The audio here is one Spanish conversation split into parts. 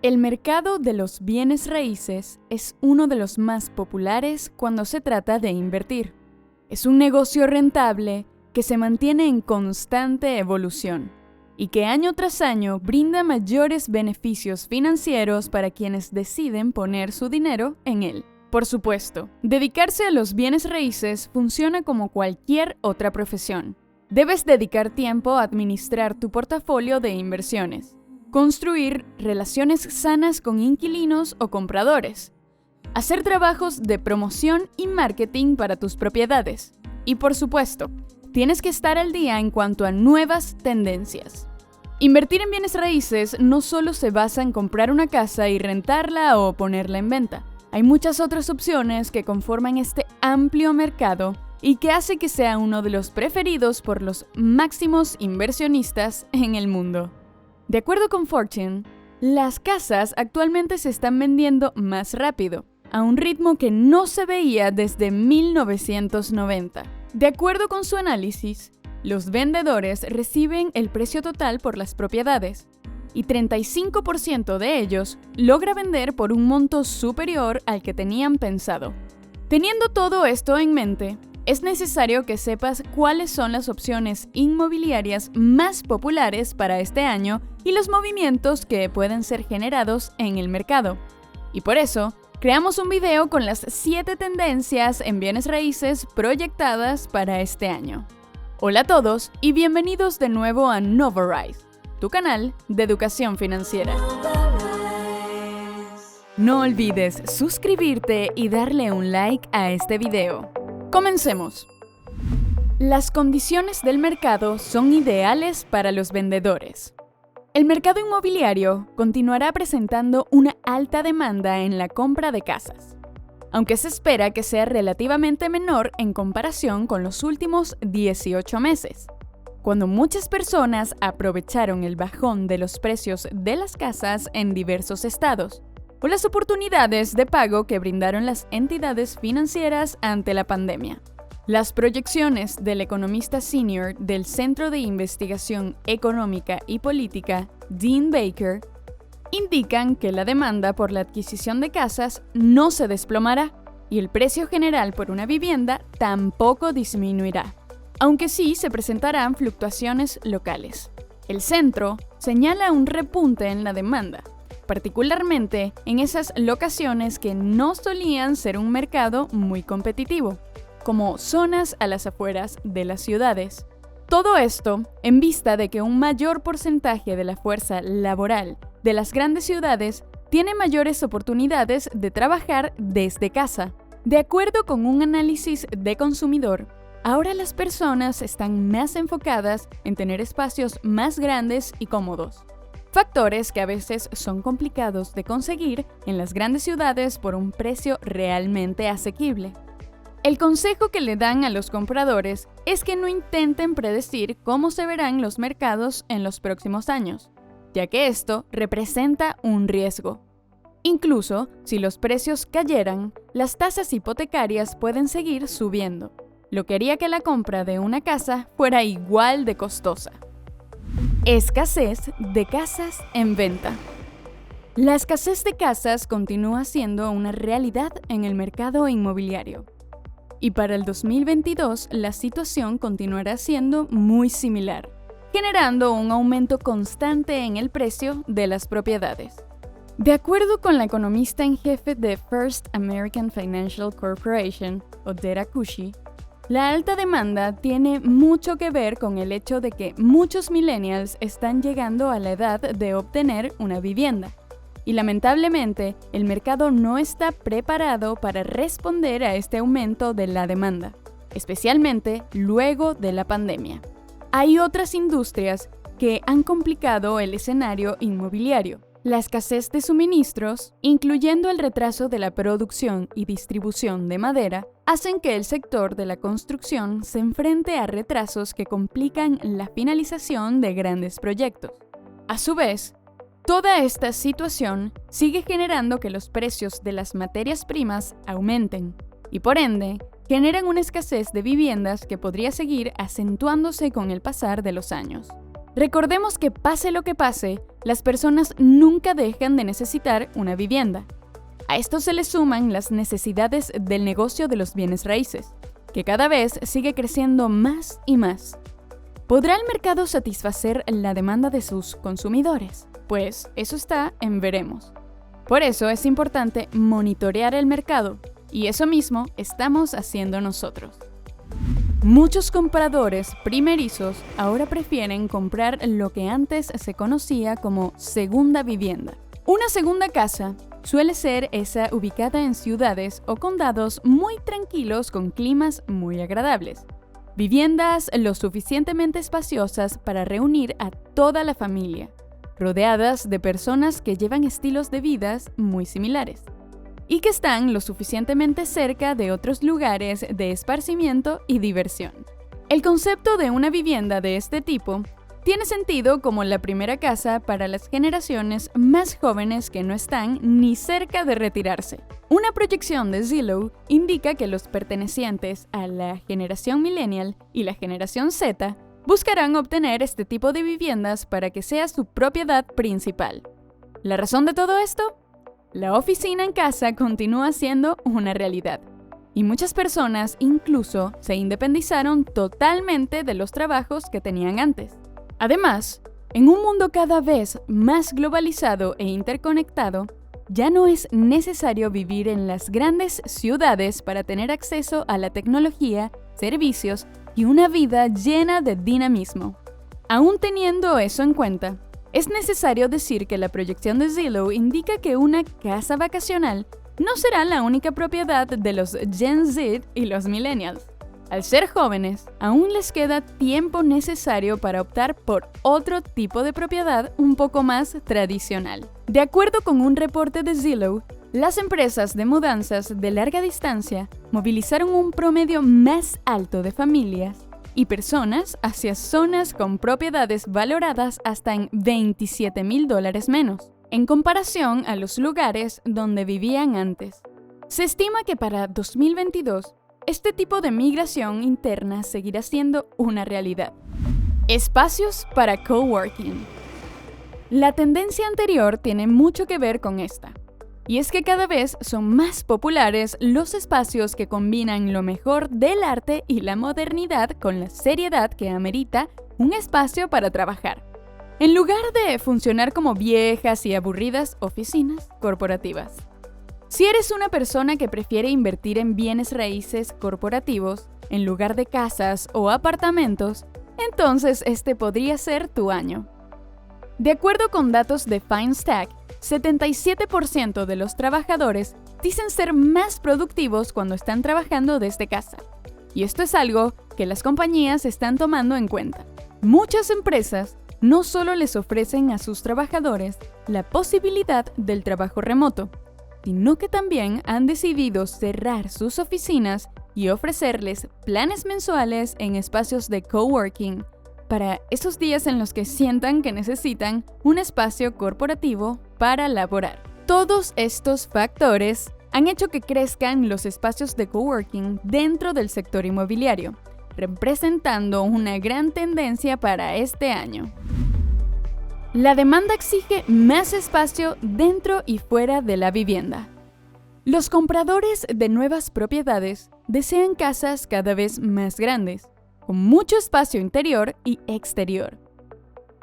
El mercado de los bienes raíces es uno de los más populares cuando se trata de invertir. Es un negocio rentable que se mantiene en constante evolución y que año tras año brinda mayores beneficios financieros para quienes deciden poner su dinero en él. Por supuesto, dedicarse a los bienes raíces funciona como cualquier otra profesión. Debes dedicar tiempo a administrar tu portafolio de inversiones, construir relaciones sanas con inquilinos o compradores, hacer trabajos de promoción y marketing para tus propiedades. Y por supuesto, tienes que estar al día en cuanto a nuevas tendencias. Invertir en bienes raíces no solo se basa en comprar una casa y rentarla o ponerla en venta. Hay muchas otras opciones que conforman este amplio mercado y que hace que sea uno de los preferidos por los máximos inversionistas en el mundo. De acuerdo con Fortune, las casas actualmente se están vendiendo más rápido, a un ritmo que no se veía desde 1990. De acuerdo con su análisis, los vendedores reciben el precio total por las propiedades y 35% de ellos logra vender por un monto superior al que tenían pensado. Teniendo todo esto en mente, es necesario que sepas cuáles son las opciones inmobiliarias más populares para este año y los movimientos que pueden ser generados en el mercado. Y por eso, creamos un video con las 7 tendencias en bienes raíces proyectadas para este año. Hola a todos y bienvenidos de nuevo a Novorize, tu canal de educación financiera. No olvides suscribirte y darle un like a este video. Comencemos. Las condiciones del mercado son ideales para los vendedores. El mercado inmobiliario continuará presentando una alta demanda en la compra de casas, aunque se espera que sea relativamente menor en comparación con los últimos 18 meses, cuando muchas personas aprovecharon el bajón de los precios de las casas en diversos estados o las oportunidades de pago que brindaron las entidades financieras ante la pandemia. Las proyecciones del economista senior del Centro de Investigación Económica y Política, Dean Baker, indican que la demanda por la adquisición de casas no se desplomará y el precio general por una vivienda tampoco disminuirá, aunque sí se presentarán fluctuaciones locales. El centro señala un repunte en la demanda, particularmente en esas locaciones que no solían ser un mercado muy competitivo, como zonas a las afueras de las ciudades. Todo esto en vista de que un mayor porcentaje de la fuerza laboral de las grandes ciudades tiene mayores oportunidades de trabajar desde casa. De acuerdo con un análisis de consumidor, ahora las personas están más enfocadas en tener espacios más grandes y cómodos. Factores que a veces son complicados de conseguir en las grandes ciudades por un precio realmente asequible. El consejo que le dan a los compradores es que no intenten predecir cómo se verán los mercados en los próximos años, ya que esto representa un riesgo. Incluso si los precios cayeran, las tasas hipotecarias pueden seguir subiendo, lo que haría que la compra de una casa fuera igual de costosa. Escasez de casas en venta. La escasez de casas continúa siendo una realidad en el mercado inmobiliario. Y para el 2022 la situación continuará siendo muy similar, generando un aumento constante en el precio de las propiedades. De acuerdo con la economista en jefe de First American Financial Corporation, Odera Kushi, la alta demanda tiene mucho que ver con el hecho de que muchos millennials están llegando a la edad de obtener una vivienda. Y lamentablemente, el mercado no está preparado para responder a este aumento de la demanda, especialmente luego de la pandemia. Hay otras industrias que han complicado el escenario inmobiliario. La escasez de suministros, incluyendo el retraso de la producción y distribución de madera, hacen que el sector de la construcción se enfrente a retrasos que complican la finalización de grandes proyectos. A su vez, toda esta situación sigue generando que los precios de las materias primas aumenten y, por ende, generan una escasez de viviendas que podría seguir acentuándose con el pasar de los años. Recordemos que pase lo que pase, las personas nunca dejan de necesitar una vivienda. A esto se le suman las necesidades del negocio de los bienes raíces, que cada vez sigue creciendo más y más. ¿Podrá el mercado satisfacer la demanda de sus consumidores? Pues eso está en veremos. Por eso es importante monitorear el mercado, y eso mismo estamos haciendo nosotros. Muchos compradores primerizos ahora prefieren comprar lo que antes se conocía como segunda vivienda. Una segunda casa suele ser esa ubicada en ciudades o condados muy tranquilos con climas muy agradables. Viviendas lo suficientemente espaciosas para reunir a toda la familia, rodeadas de personas que llevan estilos de vida muy similares y que están lo suficientemente cerca de otros lugares de esparcimiento y diversión. El concepto de una vivienda de este tipo tiene sentido como la primera casa para las generaciones más jóvenes que no están ni cerca de retirarse. Una proyección de Zillow indica que los pertenecientes a la generación millennial y la generación Z buscarán obtener este tipo de viviendas para que sea su propiedad principal. ¿La razón de todo esto? La oficina en casa continúa siendo una realidad, y muchas personas incluso se independizaron totalmente de los trabajos que tenían antes. Además, en un mundo cada vez más globalizado e interconectado, ya no es necesario vivir en las grandes ciudades para tener acceso a la tecnología, servicios y una vida llena de dinamismo. Aún teniendo eso en cuenta, es necesario decir que la proyección de Zillow indica que una casa vacacional no será la única propiedad de los Gen Z y los Millennials. Al ser jóvenes, aún les queda tiempo necesario para optar por otro tipo de propiedad un poco más tradicional. De acuerdo con un reporte de Zillow, las empresas de mudanzas de larga distancia movilizaron un promedio más alto de familias y personas hacia zonas con propiedades valoradas hasta en $27,000 menos, en comparación a los lugares donde vivían antes. Se estima que para 2022, este tipo de migración interna seguirá siendo una realidad. Espacios para coworking. La tendencia anterior tiene mucho que ver con esta. Y es que cada vez son más populares los espacios que combinan lo mejor del arte y la modernidad con la seriedad que amerita un espacio para trabajar, en lugar de funcionar como viejas y aburridas oficinas corporativas. Si eres una persona que prefiere invertir en bienes raíces corporativos en lugar de casas o apartamentos, entonces este podría ser tu año. De acuerdo con datos de FineStack, 77% de los trabajadores dicen ser más productivos cuando están trabajando desde casa. Y esto es algo que las compañías están tomando en cuenta. Muchas empresas no solo les ofrecen a sus trabajadores la posibilidad del trabajo remoto, sino que también han decidido cerrar sus oficinas y ofrecerles planes mensuales en espacios de coworking para esos días en los que sientan que necesitan un espacio corporativo para laborar. Todos estos factores han hecho que crezcan los espacios de coworking dentro del sector inmobiliario, representando una gran tendencia para este año. La demanda exige más espacio dentro y fuera de la vivienda. Los compradores de nuevas propiedades desean casas cada vez más grandes, con mucho espacio interior y exterior.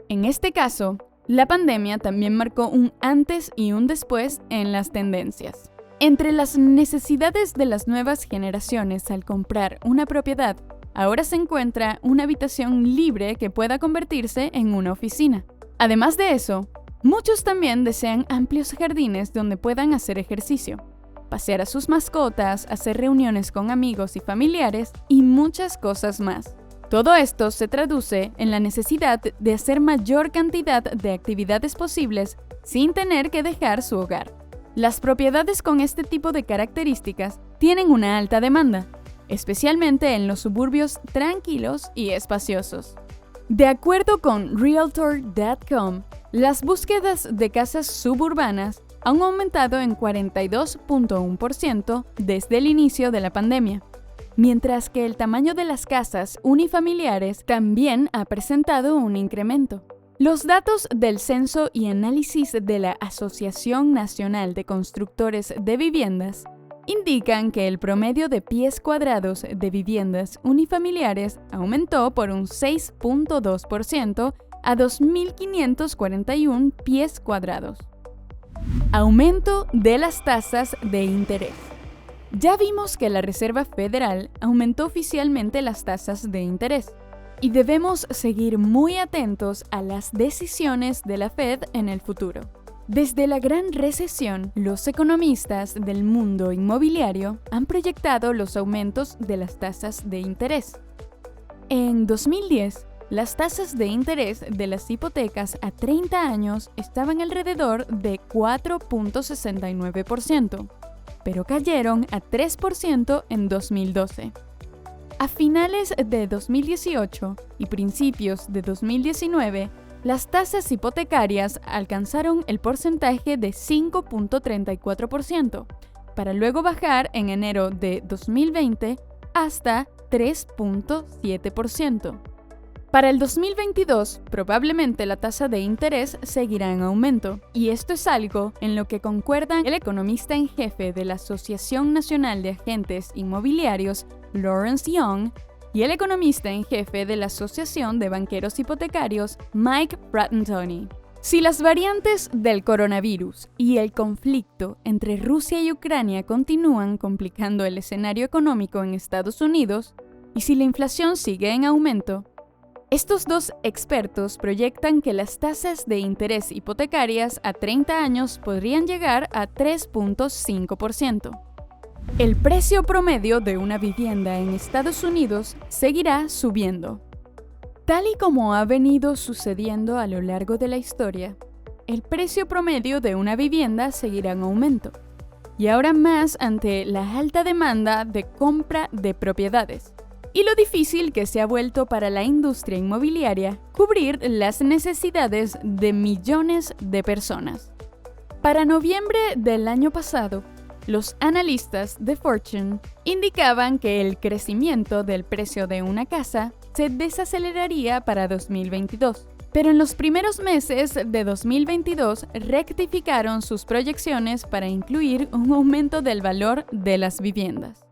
En este caso, la pandemia también marcó un antes y un después en las tendencias. Entre las necesidades de las nuevas generaciones al comprar una propiedad, ahora se encuentra una habitación libre que pueda convertirse en una oficina. Además de eso, muchos también desean amplios jardines donde puedan hacer ejercicio, pasear a sus mascotas, hacer reuniones con amigos y familiares y muchas cosas más. Todo esto se traduce en la necesidad de hacer mayor cantidad de actividades posibles sin tener que dejar su hogar. Las propiedades con este tipo de características tienen una alta demanda, especialmente en los suburbios tranquilos y espaciosos. De acuerdo con Realtor.com, las búsquedas de casas suburbanas han aumentado en 42.1% desde el inicio de la pandemia. mientras que el tamaño de las casas unifamiliares también ha presentado un incremento. Los datos del Censo y Análisis de la Asociación Nacional de Constructores de Viviendas indican que el promedio de pies cuadrados de viviendas unifamiliares aumentó por un 6.2% a 2.541 pies cuadrados. Aumento de las tasas de interés. Ya vimos que la Reserva Federal aumentó oficialmente las tasas de interés y debemos seguir muy atentos a las decisiones de la Fed en el futuro. Desde la Gran Recesión, los economistas del mundo inmobiliario han proyectado los aumentos de las tasas de interés. En 2010, las tasas de interés de las hipotecas a 30 años estaban alrededor de 4.69%, pero cayeron a 3% en 2012. A finales de 2018 y principios de 2019, las tasas hipotecarias alcanzaron el porcentaje de 5.34%, para luego bajar en enero de 2020 hasta 3.7%. Para el 2022, probablemente la tasa de interés seguirá en aumento, y esto es algo en lo que concuerdan el economista en jefe de la Asociación Nacional de Agentes Inmobiliarios, Lawrence Young, y el economista en jefe de la Asociación de Banqueros Hipotecarios, Mike Fratantoni. Si las variantes del coronavirus y el conflicto entre Rusia y Ucrania continúan complicando el escenario económico en Estados Unidos, y si la inflación sigue en aumento, estos dos expertos proyectan que las tasas de interés hipotecarias a 30 años podrían llegar a 3.5%. El precio promedio de una vivienda en Estados Unidos seguirá subiendo. Tal y como ha venido sucediendo a lo largo de la historia, el precio promedio de una vivienda seguirá en aumento, y ahora más ante la alta demanda de compra de propiedades y lo difícil que se ha vuelto para la industria inmobiliaria cubrir las necesidades de millones de personas. Para noviembre del año pasado, los analistas de Fortune indicaban que el crecimiento del precio de una casa se desaceleraría para 2022, pero en los primeros meses de 2022 rectificaron sus proyecciones para incluir un aumento del valor de las viviendas.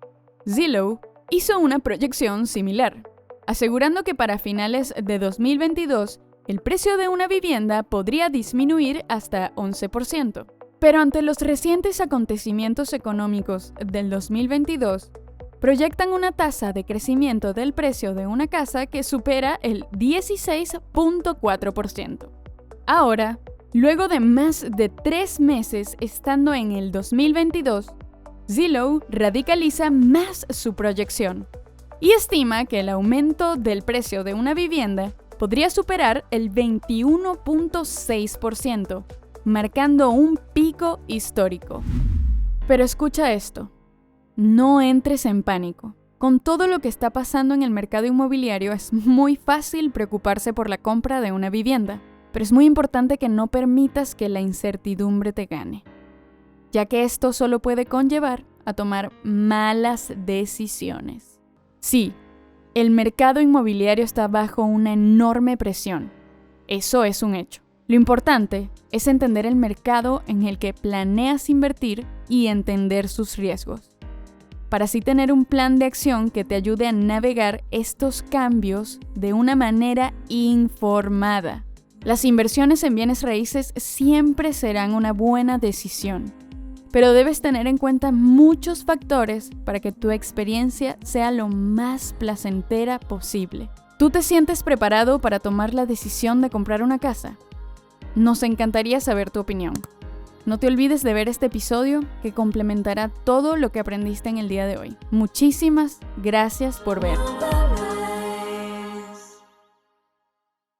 Zillow hizo una proyección similar, asegurando que para finales de 2022 el precio de una vivienda podría disminuir hasta 11%. Pero ante los recientes acontecimientos económicos del 2022, proyectan una tasa de crecimiento del precio de una casa que supera el 16.4%. Ahora, luego de más de 3 meses estando en el 2022, Zillow radicaliza más su proyección y estima que el aumento del precio de una vivienda podría superar el 21.6%, marcando un pico histórico. Pero escucha esto, no entres en pánico. Con todo lo que está pasando en el mercado inmobiliario es muy fácil preocuparse por la compra de una vivienda, pero es muy importante que no permitas que la incertidumbre te gane, ya que esto solo puede conllevar a tomar malas decisiones. Sí, el mercado inmobiliario está bajo una enorme presión. Eso es un hecho. Lo importante es entender el mercado en el que planeas invertir y entender sus riesgos, para así tener un plan de acción que te ayude a navegar estos cambios de una manera informada. Las inversiones en bienes raíces siempre serán una buena decisión, pero debes tener en cuenta muchos factores para que tu experiencia sea lo más placentera posible. ¿Tú te sientes preparado para tomar la decisión de comprar una casa? Nos encantaría saber tu opinión. No te olvides de ver este episodio que complementará todo lo que aprendiste en el día de hoy. Muchísimas gracias por ver.